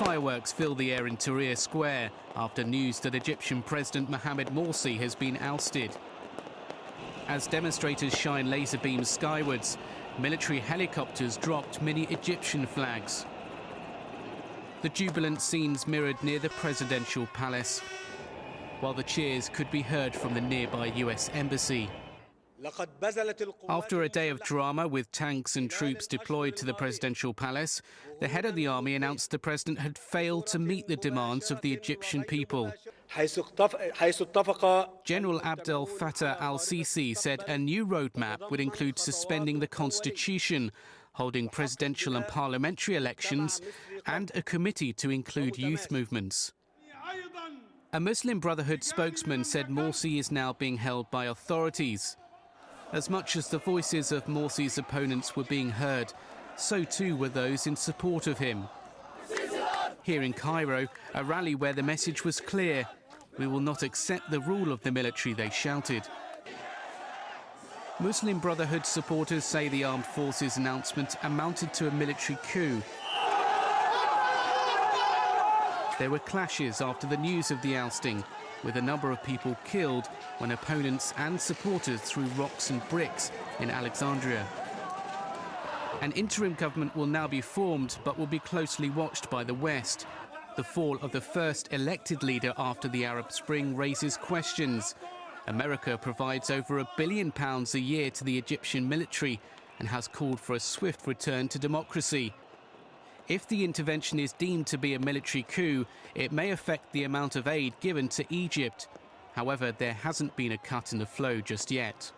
Fireworks fill the air in Tahrir Square after news that Egyptian President Mohamed Morsi has been ousted. As demonstrators shine laser beams skywards, military helicopters dropped mini Egyptian flags. The jubilant scenes mirrored near the presidential palace, while the cheers could be heard from the nearby US embassy. After a day of drama with tanks and troops deployed to the presidential palace, the head of the army announced the president had failed to meet the demands of the Egyptian people. General Abdel Fattah al-Sisi said a new roadmap would include suspending the constitution, holding presidential and parliamentary elections, and a committee to include youth movements. A Muslim Brotherhood spokesman said Morsi is now being held by authorities. As much as the voices of Morsi's opponents were being heard, so too were those in support of him. Here in Cairo, a rally where the message was clear: we will not accept the rule of the military, they shouted. Muslim Brotherhood supporters say the armed forces announcement amounted to a military coup. There were clashes after the news of the ousting, with a number of people killed when opponents and supporters threw rocks and bricks in Alexandria. An interim government will now be formed, but will be closely watched by the West. The fall of the first elected leader after the Arab Spring raises questions. America provides over £1 billion a year to the Egyptian military and has called for a swift return to democracy. If the intervention is deemed to be a military coup, it may affect the amount of aid given to Egypt. However, there hasn't been a cut in the flow just yet.